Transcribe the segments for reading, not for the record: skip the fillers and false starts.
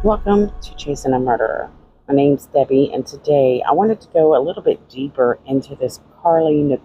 Welcome to Chasing a Murderer. My name's Debbie, and today I wanted to go a little bit deeper into this Carlee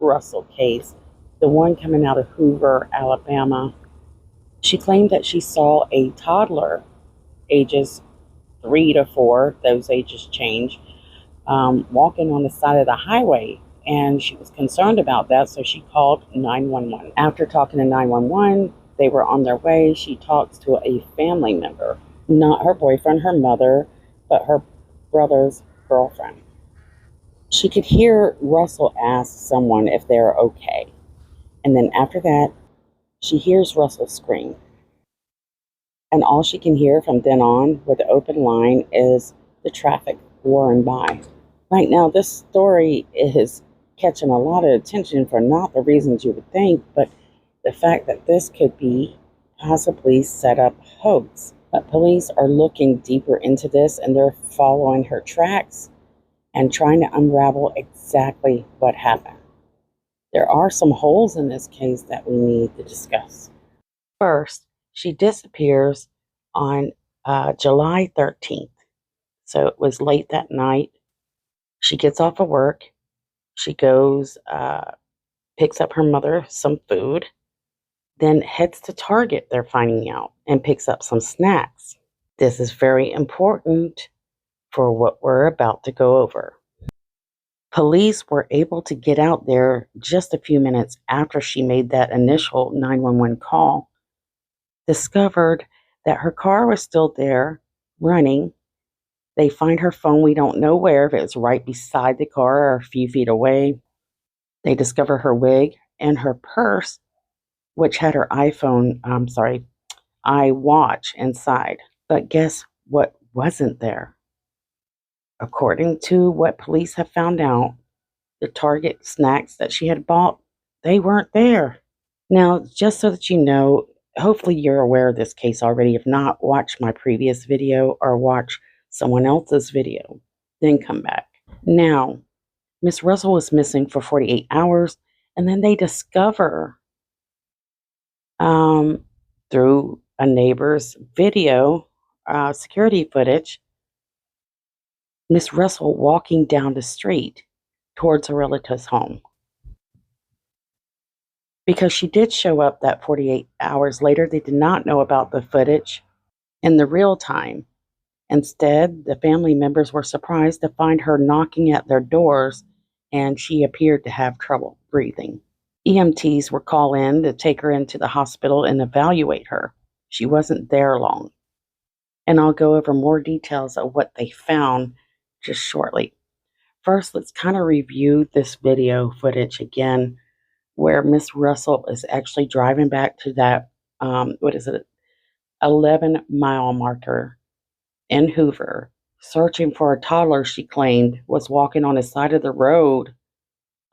Russell case, the one coming out of Hoover, Alabama. She claimed that she saw a toddler, ages 3 to 4, those ages change, walking on the side of the highway, and she was concerned about that, so she called 911. After talking to 911, they were on their way. She talks to a family member, not her boyfriend, her mother, but her brother's girlfriend. She could hear Russell ask someone if they're okay. And then after that, she hears Russell scream. And all she can hear from then on with the open line is the traffic roaring by. Right now, this story is catching a lot of attention for not the reasons you would think, but the fact that this could be possibly set up hoax. But police are looking deeper into this, and they're following her tracks and trying to unravel exactly what happened. There are some holes in this case that we need to discuss. First, she disappears on July 13th. So it was late that night. She gets off of work. She goes, picks up her mother some food, then heads to Target, they're finding out, and picks up some snacks. This is very important for what we're about to go over. Police were able to get out there just a few minutes after she made that initial 911 call, discovered that her car was still there, running. They find her phone, we don't know where, if it was right beside the car or a few feet away. They discover her wig and her purse, which had her iWatch inside. But guess what wasn't there? According to what police have found out, the Target snacks that she had bought, they weren't there. Now, just so that you know, hopefully you're aware of this case already. If not, watch my previous video or watch someone else's video, then come back. Now, Miss Russell was missing for 48 hours, and then they discover through a neighbor's video, security footage, Miss Russell walking down the street towards a relative's home. Because she did show up that 48 hours later, they did not know about the footage in the real time. Instead, the family members were surprised to find her knocking at their doors, and she appeared to have trouble breathing. EMTs were called in to take her into the hospital and evaluate her. She wasn't there long. And I'll go over more details of what they found just shortly. First, let's kind of review this video footage again, where Miss Russell is actually driving back to that, 11-mile marker in Hoover, searching for a toddler she claimed was walking on the side of the road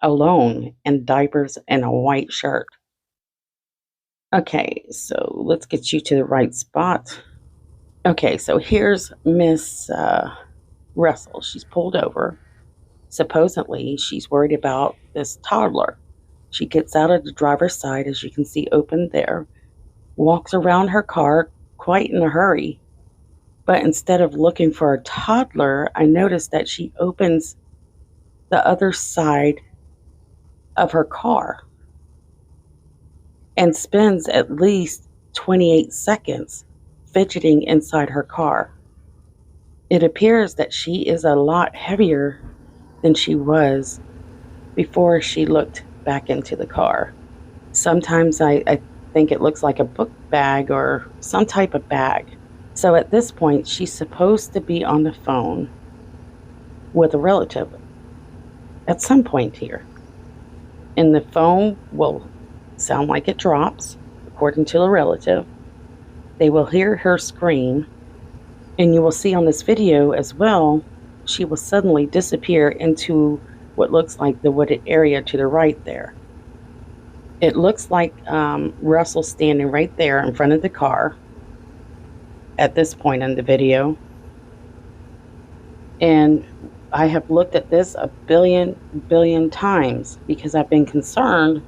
alone in diapers and a white shirt. Okay, so let's get you to the right spot. Okay, so here's Miss Russell. She's pulled over. Supposedly, she's worried about this toddler. She gets out of the driver's side, as you can see open there, walks around her car quite in a hurry. But instead of looking for a toddler, I noticed that she opens the other side of her car and spends at least 28 seconds fidgeting inside her car. It appears that she is a lot heavier than she was before she looked back into the car. Sometimes I think it looks like a book bag or some type of bag. So at this point, she's supposed to be on the phone with a relative at some point here. And the phone will sound like it drops, according to the relative. They will hear her scream, and you will see on this video as well, she will suddenly disappear into what looks like the wooded area to the right there. It looks like Russell standing right there in front of the car at this point in the video. And I have looked at this a billion times because I've been concerned,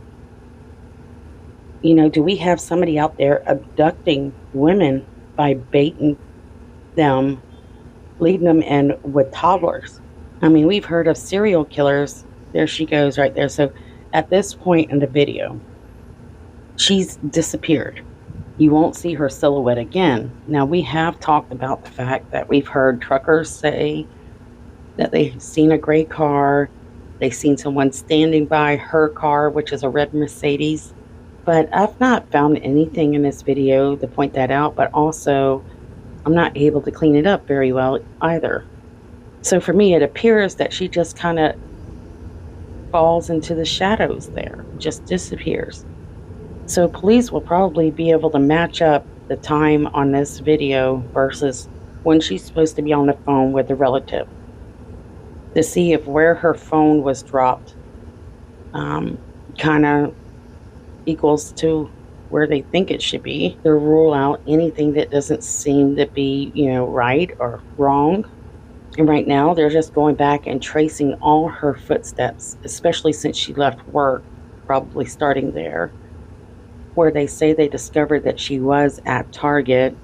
do we have somebody out there abducting women by bait and them, leading them in with toddlers. I mean, we've heard of serial killers. There she goes right there. So at this point in the video, she's disappeared. You won't see her silhouette again. Now, we have talked about the fact that we've heard truckers say that they've seen a gray car. They've seen someone standing by her car, which is a red Mercedes. But I've not found anything in this video to point that out, but also I'm not able to clean it up very well either. So for me, it appears that she just kind of falls into the shadows there, just disappears. So police will probably be able to match up the time on this video versus when she's supposed to be on the phone with a relative to see if where her phone was dropped kind of equals to where they think it should be. They'll rule out anything that doesn't seem to be, right or wrong. And right now, they're just going back and tracing all her footsteps, especially since she left work, probably starting there, where they say they discovered that she was at Target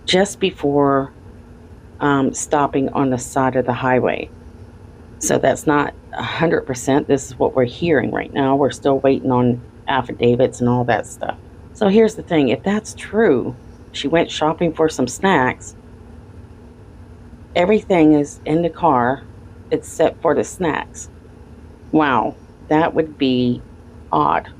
just before stopping on the side of the highway. So that's not 100%. This is what we're hearing right now. We're still waiting on affidavits and all that stuff. So here's the thing. If that's true, she went shopping for some snacks. Everything is in the car except for the snacks. Wow, that would be odd.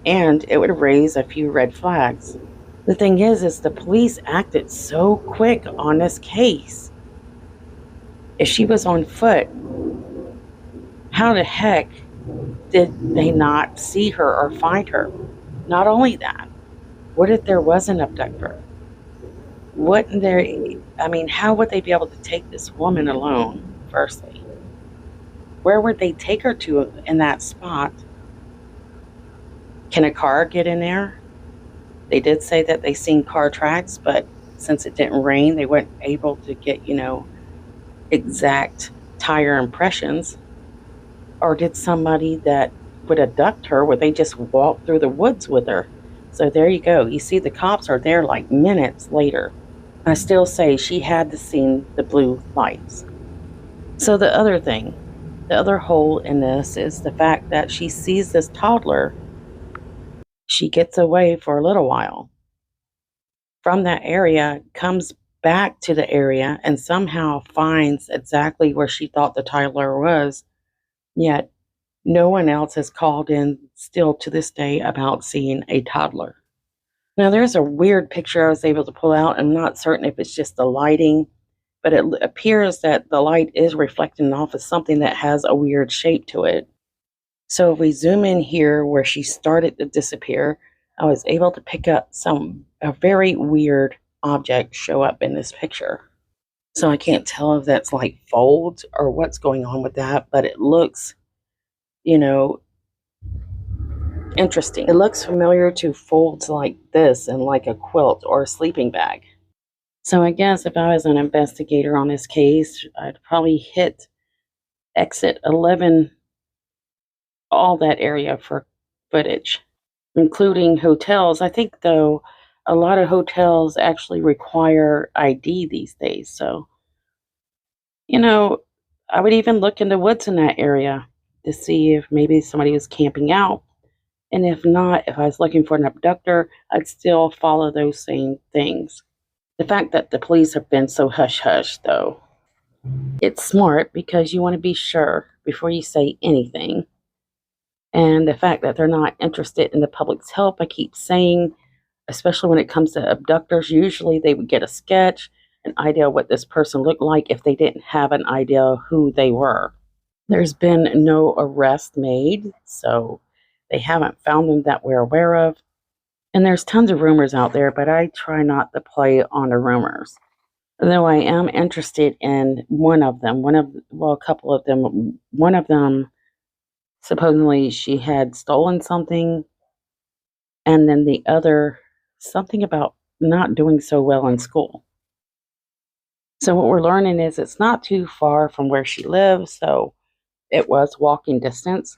And it would raise a few red flags. The thing is the police acted so quick on this case. If she was on foot, how the heck did they not see her or find her? Not only that, what if there was an abductor? How would they be able to take this woman alone, firstly? Where would they take her to in that spot? Can a car get in there? They did say that they seen car tracks, but since it didn't rain, they weren't able to get, exact tire impressions. Or did somebody that would abduct her, would they just walk through the woods with her? So there you go. You see the cops are there like minutes later. I still say she had to seen the blue lights. So the other thing, the other hole in this is the fact that she sees this toddler. She gets away for a little while from that area, comes back to the area, and somehow finds exactly where she thought the toddler was. Yet no one else has called in still to this day about seeing a toddler. Now, there's a weird picture I was able to pull out. I'm not certain if it's just the lighting, but it appears that the light is reflecting off of something that has a weird shape to it. So if we zoom in here where she started to disappear, I was able to pick up a very weird object show up in this picture. So I can't tell if that's like folds or what's going on with that, but it looks, interesting. It looks familiar to folds like this and like a quilt or a sleeping bag. So I guess if I was an investigator on this case, I'd probably hit exit 11, all that area for footage, including hotels. I think, though, a lot of hotels actually require ID these days. So, I would even look in the woods in that area to see if maybe somebody was camping out. And if not, if I was looking for an abductor, I'd still follow those same things. The fact that the police have been so hush-hush, though, it's smart because you want to be sure before you say anything. And the fact that they're not interested in the public's help, I keep saying, especially when it comes to abductors, usually they would get a sketch, an idea of what this person looked like if they didn't have an idea who they were. There's been no arrest made, so they haven't found them that we're aware of. And there's tons of rumors out there, but I try not to play on the rumors. Though I am interested in one of them, a couple of them. One of them, supposedly she had stolen something, and then the other, something about not doing so well in school. So what we're learning is it's not too far from where she lives, so it was walking distance.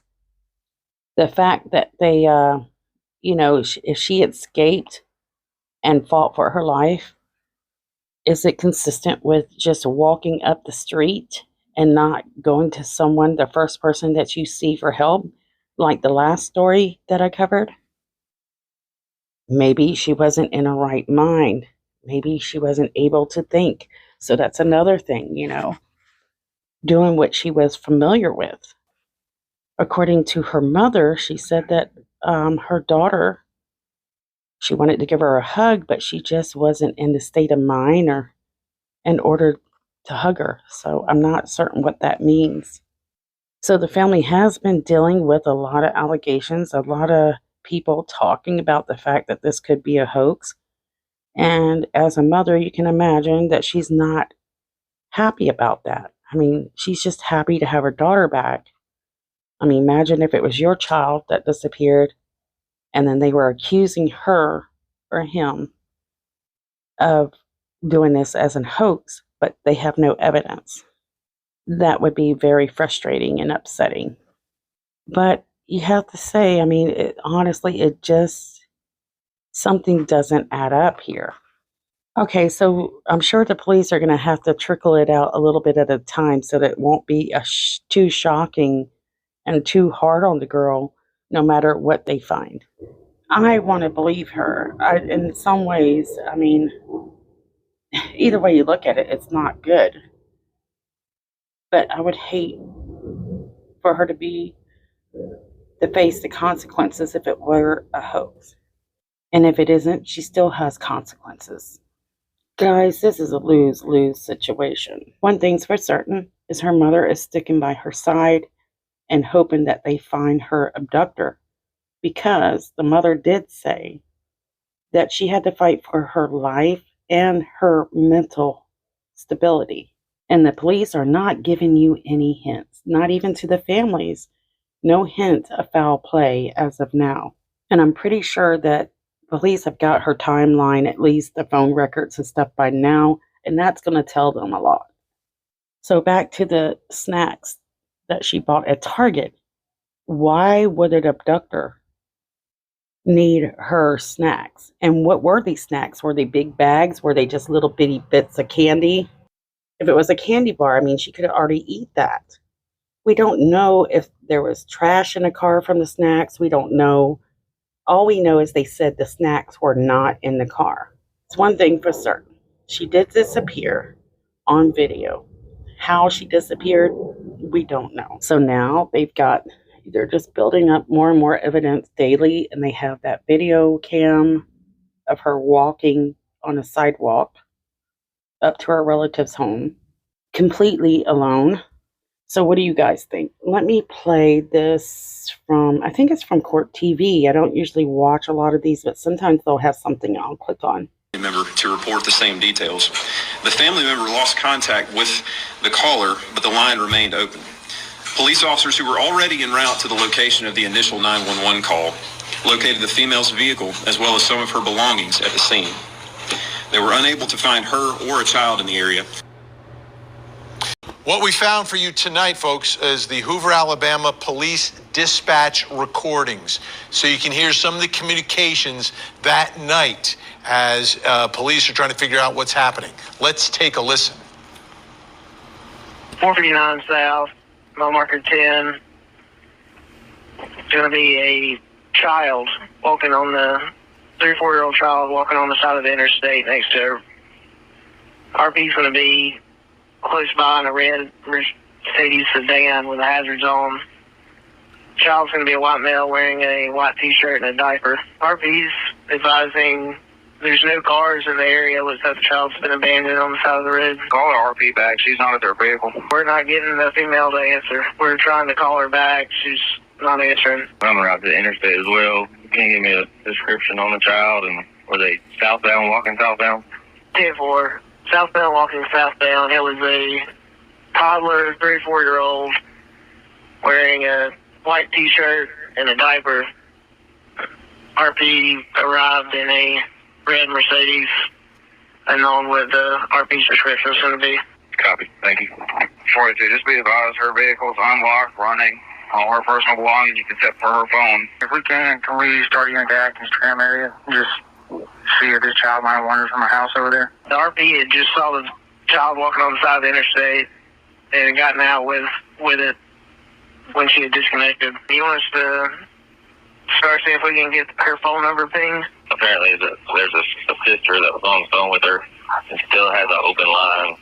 The fact that they, if she escaped and fought for her life, Is it consistent with just walking up the street and not going to someone, the first person that you see for help, like the last story that I covered? Maybe she wasn't in her right mind. Maybe she wasn't able to think. So that's another thing, doing what she was familiar with. According to her mother, she said that her daughter, she wanted to give her a hug, but she just wasn't in the state of mind or in order to hug her. So I'm not certain what that means. So the family has been dealing with a lot of allegations, a lot of people talking about the fact that this could be a hoax. And as a mother, you can imagine that she's not happy about that. I mean, she's just happy to have her daughter back. I mean, imagine if it was your child that disappeared and then they were accusing her or him of doing this as a hoax, but they have no evidence. That would be very frustrating and upsetting. But you have to say, I mean, honestly, it just, something doesn't add up here. Okay, so I'm sure the police are going to have to trickle it out a little bit at a time so that it won't be too shocking and too hard on the girl, no matter what they find. I want to believe her. In some ways, I mean, either way you look at it, it's not good. But I would hate for her to face the consequences if it were a hoax. And if it isn't, she still has consequences. Guys, this is a lose-lose situation. One thing's for certain is her mother is sticking by her side and hoping that they find her abductor, because the mother did say that she had to fight for her life and her mental stability. And the police are not giving you any hints, not even to the families. No hint of foul play as of now. And I'm pretty sure that police have got her timeline, at least the phone records and stuff by now, and that's going to tell them a lot. So back to the snacks that she bought at Target. Why would an abductor need her snacks? And what were these snacks? Were they big bags? Were they just little bitty bits of candy? If it was a candy bar, I mean, she could already eat that. We don't know if there was trash in the car from the snacks. We don't know. All we know is they said the snacks were not in the car. It's one thing for certain. She did disappear on video. How she disappeared, we don't know. So now they're just building up more and more evidence daily, and they have that video cam of her walking on a sidewalk up to her relative's home, completely alone. So what do you guys think? Let me play this from, I think it's from Court TV. I don't usually watch a lot of these, but sometimes they'll have something I'll click on. Member to report the same details. The family member lost contact with the caller, but the line remained open. Police officers who were already en route to the location of the initial 911 call located the female's vehicle as well as some of her belongings at the scene. They were unable to find her or a child in the area. What we found for you tonight, folks, is the Hoover Alabama police dispatch recordings. So you can hear some of the communications that night as police are trying to figure out what's happening. Let's take a listen. 459 South, mile marker 10. It's going to be a child walking on the 3 or 4-year-old child walking on the side of the interstate next to her. RP's going to be close by in a red Mercedes sedan with the hazards on. Child's going to be a white male wearing a white t-shirt and a diaper. RP's advising there's no cars in the area. Looks like the child's been abandoned on the side of the road. Call the RP back. She's not at their vehicle. We're not getting the female to answer. We're trying to call her back. She's not answering. I'm around to the interstate as well. Can you give me a description on the child? And were they southbound, walking southbound? 10-4. Southbound, walking southbound. It was a toddler, 3 or 4-year-old, wearing a white t-shirt and a diaper. RP arrived in a red Mercedes, and on what the RP's description is going to be. Copy. Thank you. 42, just be advised, her vehicle is unlocked, running. All her personal belongings except for her phone. If we can we start getting into Atkins Tram area? Just see if this child might have wandered from her house over there? The RP had just saw the child walking on the side of the interstate and had gotten out with it when she had disconnected. You want us to start seeing if we can get her phone number pinged? Apparently, there's a sister that was on the phone with her and still has an open line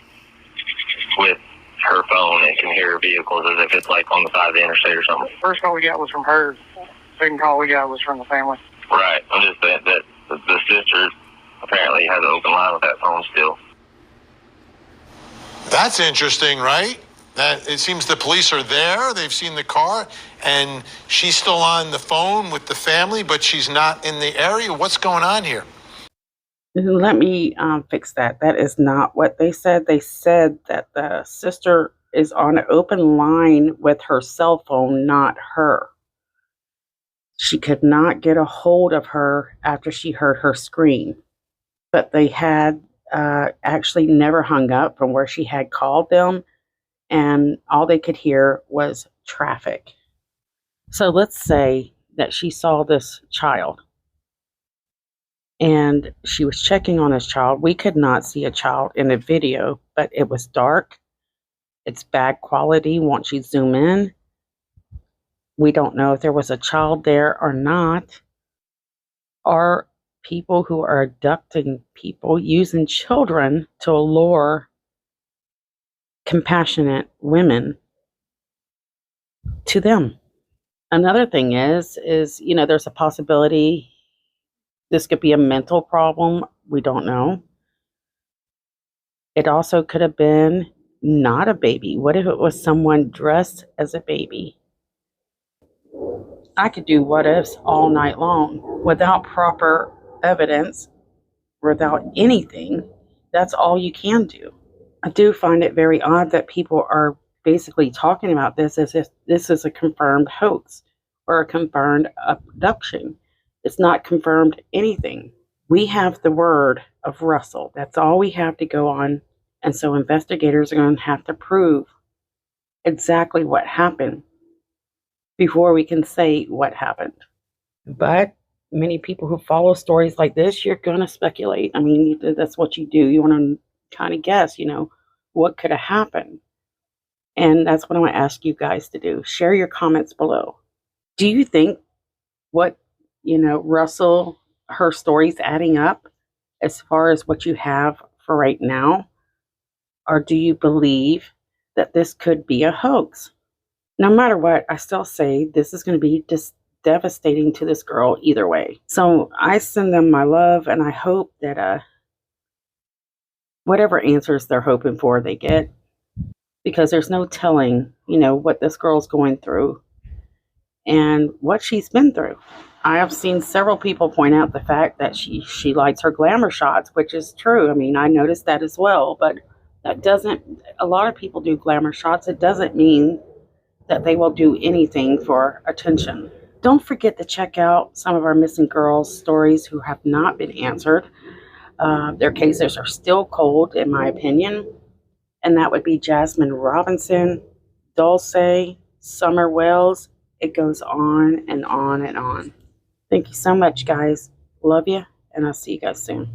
with her phone and can hear vehicles as if it's like on the side of the interstate or something. First call we got was from her. Second call we got was from the family. Right. I'm just saying that the sister apparently has an open line with that phone still. That's interesting, right? That it seems the police are there, they've seen the car, and she's still on the phone with the family, but she's not in the area. What's going on here? Let me fix that. That is not what they said. They said that the sister is on an open line with her cell phone, not her. She could not get a hold of her after she heard her scream. But they had actually never hung up from where she had called them, and all they could hear was traffic. So let's say that she saw this child and she was checking on this child. We could not see a child in the video, but it was dark. It's bad quality once you zoom in. We don't know if there was a child there or not. Are people who are abducting people using children to allure compassionate women to them? Another thing is, there's a possibility this could be a mental problem. We don't know. It also could have been not a baby. What if it was someone dressed as a baby? I could do what ifs all night long without proper evidence, without anything. That's all you can do. I do find it very odd that people are basically talking about this as if this is a confirmed hoax or a confirmed abduction. It's not confirmed anything. We have the word of Russell. That's all we have to go on. And so investigators are going to have to prove exactly what happened before we can say what happened. But many people who follow stories like this, you're going to speculate. I mean, that's what you do. You want to kind of guess, what could have happened. And that's what I want to ask you guys to do. Share your comments below. Do you think what, Russell, her story's adding up as far as what you have for right now? Or do you believe that this could be a hoax? No matter what, I still say this is going to be just devastating to this girl either way. So I send them my love, and I hope that whatever answers they're hoping for, they get. Because there's no telling, what this girl's going through and what she's been through. I have seen several people point out the fact that she likes her glamour shots, which is true. I mean, I noticed that as well, but that doesn't, a lot of people do glamour shots. It doesn't mean that they will do anything for attention. Don't forget to check out some of our missing girls' stories who have not been answered. Their cases are still cold, in my opinion. And that would be Jasmine Robinson, Dulce, Summer Wells. It goes on and on and on. Thank you so much, guys. Love you, and I'll see you guys soon.